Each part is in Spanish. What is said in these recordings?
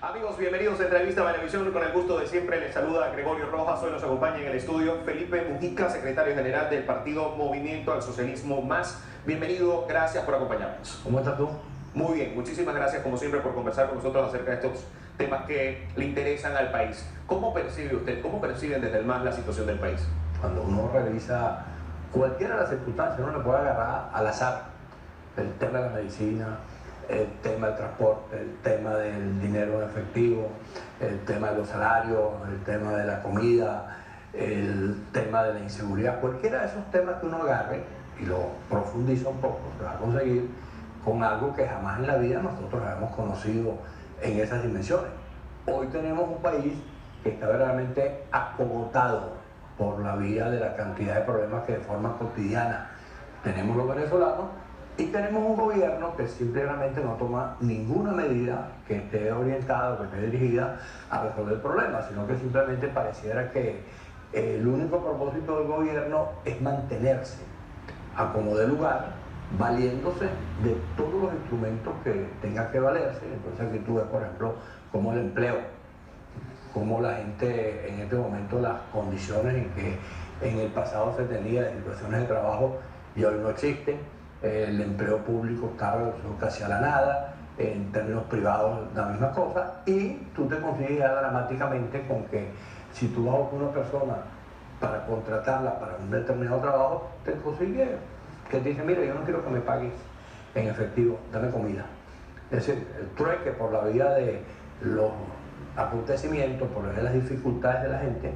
Amigos, bienvenidos a Entrevista Venevisión. Con el gusto de siempre les saluda Gregorio Rojas. Hoy nos acompaña en el estudio Felipe Mujica, secretario general del partido Movimiento al Socialismo Más. Bienvenido, gracias por acompañarnos. ¿Cómo estás tú? Muy bien, muchísimas gracias como siempre por conversar con nosotros acerca de estos temas que le interesan al país. ¿Cómo percibe usted, cómo perciben desde el MAS la situación del país? Cuando uno revisa cualquiera de las circunstancias, uno le puede agarrar al azar el tema de la medicina, el tema del transporte, el tema del dinero en efectivo, el tema de los salarios, el tema de la comida, el tema de la inseguridad. Cualquiera de esos temas que uno agarre y lo profundiza un poco, se va a conseguir con algo que jamás en la vida nosotros habíamos conocido en esas dimensiones. Hoy tenemos un país que está verdaderamente acogotado por la vía de la cantidad de problemas que de forma cotidiana tenemos los venezolanos, y tenemos un gobierno que simplemente no toma ninguna medida que esté orientada, que esté dirigida a resolver el problema, sino que simplemente pareciera que el único propósito del gobierno es mantenerse a como de lugar, valiéndose de todos los instrumentos que tenga que valerse. Entonces aquí tú ves, por ejemplo, como el empleo, como la gente en este momento, las condiciones en que en el pasado se tenía de situaciones de trabajo y hoy no existen. El empleo público está reducido casi a la nada, en términos privados la misma cosa, y tú te consigues ya dramáticamente con que si tú vas a buscar una persona para contratarla para un determinado trabajo, te consigues que te dice, mira, yo no quiero que me pagues en efectivo, dame comida. Es decir, el trueque por la vía de los acontecimientos, por la vía de las dificultades de la gente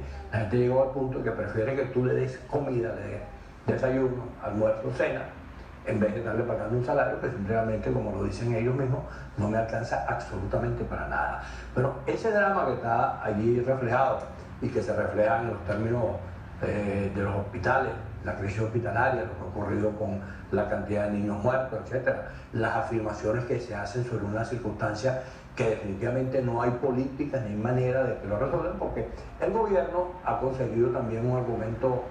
llegó al punto que prefiere que tú le des comida, le des desayuno, almuerzo, cena, en vez de estarle pagando un salario que simplemente, como lo dicen ellos mismos, no me alcanza absolutamente para nada. Pero ese drama que está allí reflejado y que se refleja en los términos de los hospitales, la crisis hospitalaria, lo que ha ocurrido con la cantidad de niños muertos, etcétera, las afirmaciones que se hacen sobre una circunstancia que definitivamente no hay políticas ni manera de que lo resuelvan, porque el gobierno ha conseguido también un argumento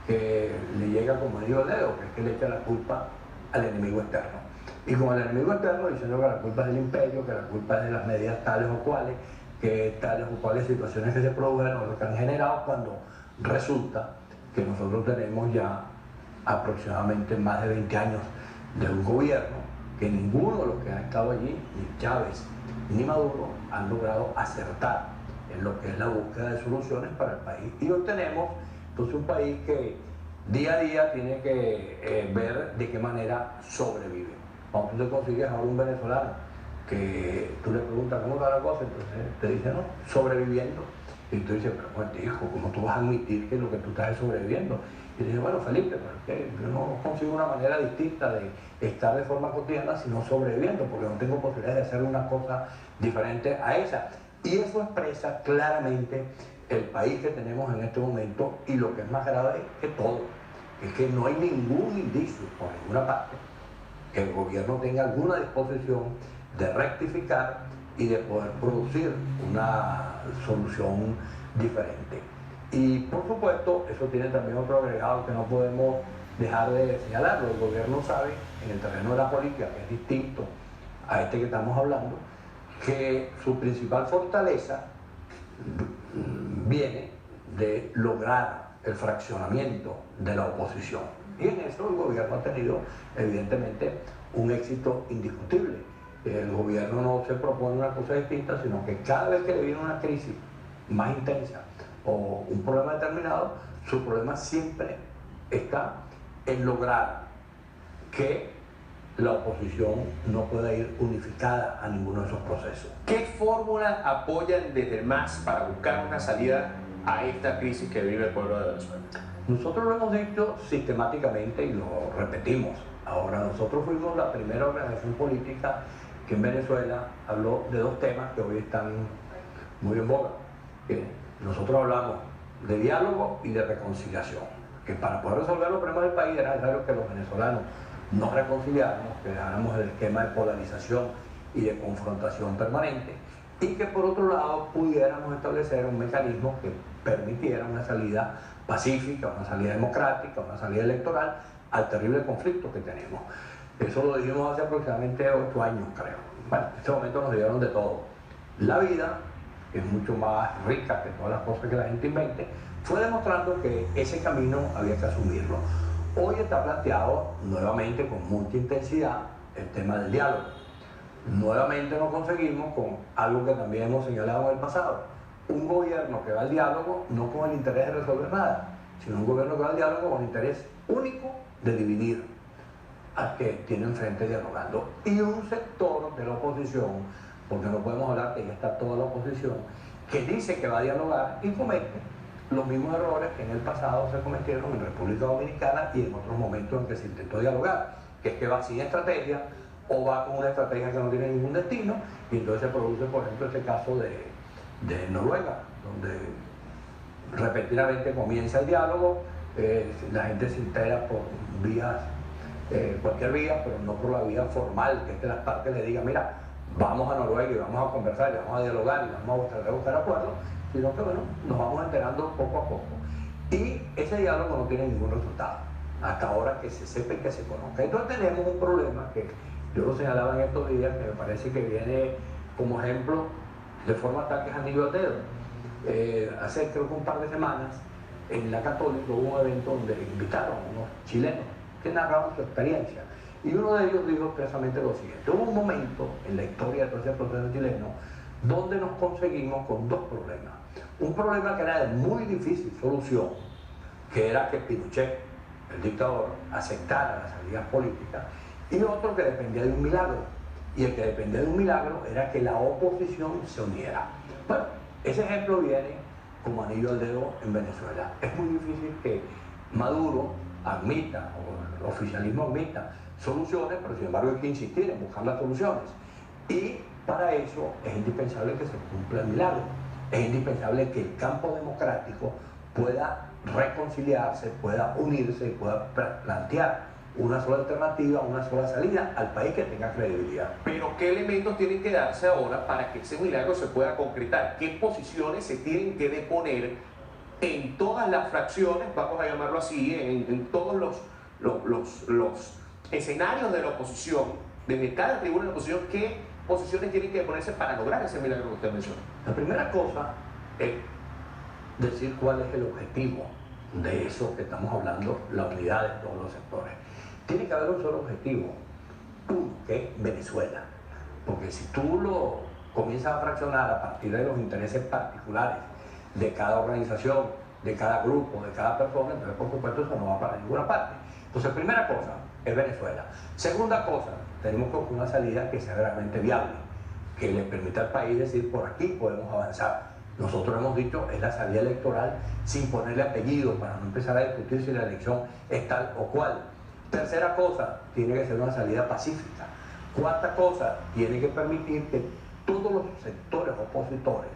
que le llega como anillo al dedo, que es que le echa la culpa al enemigo externo. Y con el enemigo externo diciendo que la culpa es del imperio, que la culpa es de las medidas tales o cuales, que tales o cuales situaciones que se produjeron o lo que han generado, cuando resulta que nosotros tenemos ya aproximadamente más de 20 años de un gobierno que ninguno de los que han estado allí, ni Chávez ni Maduro, han logrado acertar en lo que es la búsqueda de soluciones para el país. Y hoy tenemos entonces un país que día a día tiene que ver de qué manera sobrevive. Cuando tú te consigues ahora un venezolano que tú le preguntas cómo está la cosa, entonces te dice, no, sobreviviendo. Y tú dices, pero pues, hijo, ¿cómo tú vas a admitir que lo que tú estás es sobreviviendo? Y dice, bueno, Felipe, pero es que yo no consigo una manera distinta de estar de forma cotidiana sino sobreviviendo, porque no tengo posibilidad de hacer una cosa diferente a esa. Y eso expresa claramente el país que tenemos en este momento, y lo que es más grave que todo, es que no hay ningún indicio por ninguna parte que el gobierno tenga alguna disposición de rectificar y de poder producir una solución diferente. Y por supuesto, eso tiene también otro agregado que no podemos dejar de señalarlo. El gobierno sabe, en el terreno de la política, que es distinto a este que estamos hablando, que su principal fortaleza viene de lograr el fraccionamiento de la oposición. Y en eso el gobierno ha tenido, evidentemente, un éxito indiscutible. El gobierno no se propone una cosa distinta, sino que cada vez que le viene una crisis más intensa o un problema determinado, su problema siempre está en lograr que la oposición no pueda ir unificada a ninguno de esos procesos. ¿Qué fórmula apoyan desde el MAS para buscar una salida a esta crisis que vive el pueblo de Venezuela? Nosotros lo hemos dicho sistemáticamente y lo repetimos. Ahora, nosotros fuimos la primera organización política que en Venezuela habló de dos temas que hoy están muy en boga. Nosotros hablamos de diálogo y de reconciliación, que para poder resolver los problemas del país era necesario que los venezolanos nos reconciliáramos, que dejáramos el esquema de polarización y de confrontación permanente, y que por otro lado pudiéramos establecer un mecanismo que permitiera una salida pacífica, una salida democrática, una salida electoral al terrible conflicto que tenemos. Eso lo dijimos hace aproximadamente 8 años, creo. Bueno, en este momento nos dieron de todo. la vida, que es mucho más rica que todas las cosas que la gente invente, fue demostrando que ese camino había que asumirlo. Hoy está planteado nuevamente con mucha intensidad el tema del diálogo. Nuevamente nos conseguimos con algo que también hemos señalado en el pasado: un gobierno que va al diálogo no con el interés de resolver nada, sino un gobierno que va al diálogo con el interés único de dividir al que tiene enfrente dialogando. Y un sector de la oposición, porque no podemos hablar que ya está toda la oposición, que dice que va a dialogar y comete los mismos errores que en el pasado se cometieron en República Dominicana y en otros momentos en que se intentó dialogar, que es que va sin estrategia o va con una estrategia que no tiene ningún destino, y entonces se produce, por ejemplo, este caso de Noruega, donde repentinamente comienza el diálogo, la gente se entera por vías, cualquier vía, pero no por la vía formal, que es que las partes le digan: mira, vamos a Noruega y vamos a conversar y vamos a dialogar y vamos a tratar de buscar acuerdos, sino que bueno, nos vamos enterando poco a poco. Y ese diálogo no tiene ningún resultado, hasta ahora que se sepa y que se conozca. Entonces tenemos un problema que yo lo señalaba en estos días, que me parece que viene como ejemplo de forma tal que es anillo al dedo. Hace creo que un par de semanas en la Católica hubo un evento donde invitaron a unos chilenos que narraban su experiencia, y uno de ellos dijo expresamente lo siguiente: hubo un momento en la historia de todo ese proceso chileno donde nos conseguimos con dos problemas. Un problema que era de muy difícil solución, que era que Pinochet, el dictador, aceptara las salidas políticas, y otro que dependía de un milagro, y el que dependía de un milagro era que la oposición se uniera. Bueno, ese ejemplo viene como anillo al dedo en Venezuela. Es muy difícil que Maduro admita, o el oficialismo admita soluciones, pero sin embargo hay que insistir en buscar las soluciones. Y para eso es indispensable que se cumpla el milagro. Es indispensable que el campo democrático pueda reconciliarse, pueda unirse y pueda plantear una sola alternativa, una sola salida al país que tenga credibilidad. Pero ¿qué elementos tienen que darse ahora para que ese milagro se pueda concretar? ¿Qué posiciones se tienen que deponer en todas las fracciones, vamos a llamarlo así, en todos los escenarios de la oposición, desde cada tribuna de la oposición? ¿Qué posiciones tienen que deponerse para lograr ese milagro que usted menciona? La primera cosa es decir cuál es el objetivo de eso que estamos hablando, la unidad de todos los sectores. Tiene que haber un solo objetivo, que es Venezuela. Porque si tú lo comienzas a fraccionar a partir de los intereses particulares de cada organización, de cada grupo, de cada persona, entonces por supuesto eso no va para ninguna parte. Entonces, primera cosa es Venezuela. Segunda cosa, tenemos que buscar una salida que sea realmente viable, que le permita al país decir: por aquí podemos avanzar. Nosotros hemos dicho, es la salida electoral sin ponerle apellido, para no empezar a discutir si la elección es tal o cual. Tercera cosa, tiene que ser una salida pacífica. Cuarta cosa, tiene que permitir que todos los sectores opositores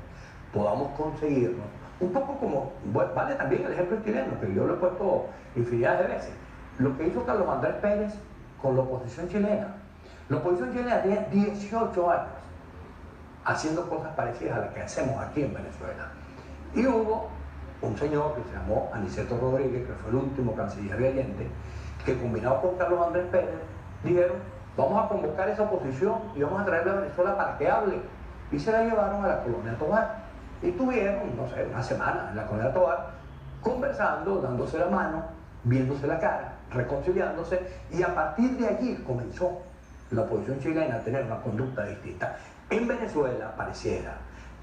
podamos conseguirnos, un poco como, vale también el ejemplo chileno, que yo lo he puesto infinidad de veces, lo que hizo Carlos Andrés Pérez con la oposición chilena. La oposición chilena tiene 18 años haciendo cosas parecidas a las que hacemos aquí en Venezuela. Y hubo un señor que se llamó Aniceto Rodríguez, que fue el último canciller de Allende, que combinado con Carlos Andrés Pérez, dijeron: vamos a convocar esa oposición y vamos a traerla a Venezuela para que hable. Y se la llevaron a la Colonia Tovar. Y tuvieron, no sé, una semana en la Colonia Tovar, conversando, dándose la mano, viéndose la cara, reconciliándose, y a partir de allí comenzó la oposición chilena a tener una conducta distinta. En Venezuela pareciera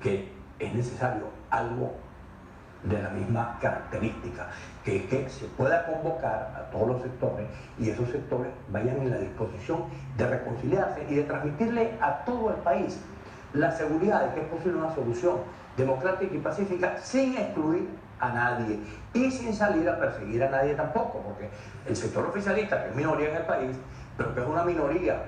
que es necesario algo de la misma característica, que es que se pueda convocar a todos los sectores y esos sectores vayan en la disposición de reconciliarse y de transmitirle a todo el país la seguridad de que es posible una solución democrática y pacífica sin excluir a nadie y sin salir a perseguir a nadie tampoco, porque el sector oficialista, que es minoría en el país, pero que es una minoría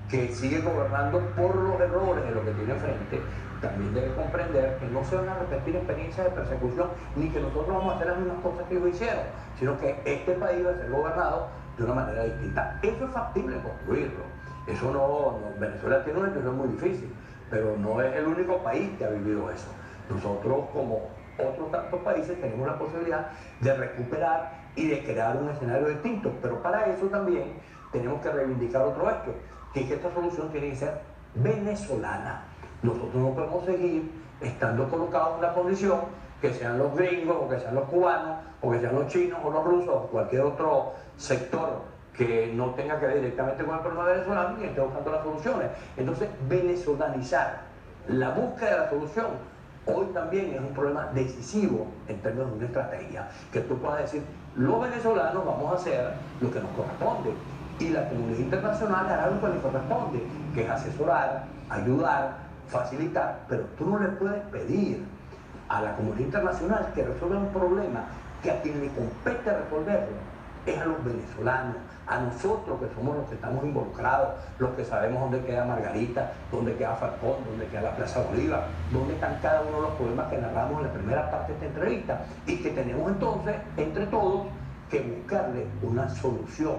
que sigue gobernando por los errores de lo que tiene enfrente, también debe comprender que no se van a repetir experiencias de persecución, ni que nosotros vamos a hacer las mismas cosas que ellos hicieron, sino que este país va a ser gobernado de una manera distinta. Eso es factible construirlo. Eso no, Venezuela tiene una situación muy difícil, pero no es el único país que ha vivido eso. Nosotros, como otros tantos países, tenemos la posibilidad de recuperar y de crear un escenario distinto, pero para eso también tenemos que reivindicar otro hecho, que es que esta solución tiene que ser venezolana. Nosotros no podemos seguir estando colocados en una condición que sean los gringos, o que sean los cubanos, o que sean los chinos, o los rusos, o cualquier otro sector que no tenga que ver directamente con el problema venezolano y esté buscando las soluciones. Entonces, venezolanizar la búsqueda de la solución hoy también es un problema decisivo en términos de una estrategia, que tú puedas decir, los venezolanos vamos a hacer lo que nos corresponde y la comunidad internacional hará lo que le corresponde, que es asesorar, ayudar, facilitar, pero tú no le puedes pedir a la comunidad internacional que resuelva un problema que a quien le compete resolverlo es a los venezolanos, a nosotros que somos los que estamos involucrados, los que sabemos dónde queda Margarita, dónde queda Falcón, dónde queda la Plaza Bolívar, dónde están cada uno de los problemas que narramos en la primera parte de esta entrevista y que tenemos entonces, entre todos, que buscarle una solución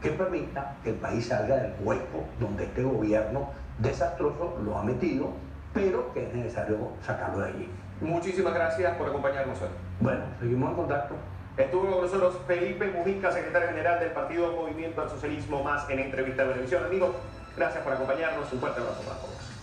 que permita que el país salga del hueco donde este gobierno desastroso lo ha metido, pero que es necesario sacarlo de allí. Muchísimas gracias por acompañarnos hoy. Bueno, seguimos en contacto. Estuvo con nosotros Felipe Mujica, secretario general del partido Movimiento al Socialismo Más en Entrevista de Televisión. Amigos, gracias por acompañarnos. Un fuerte abrazo para todos.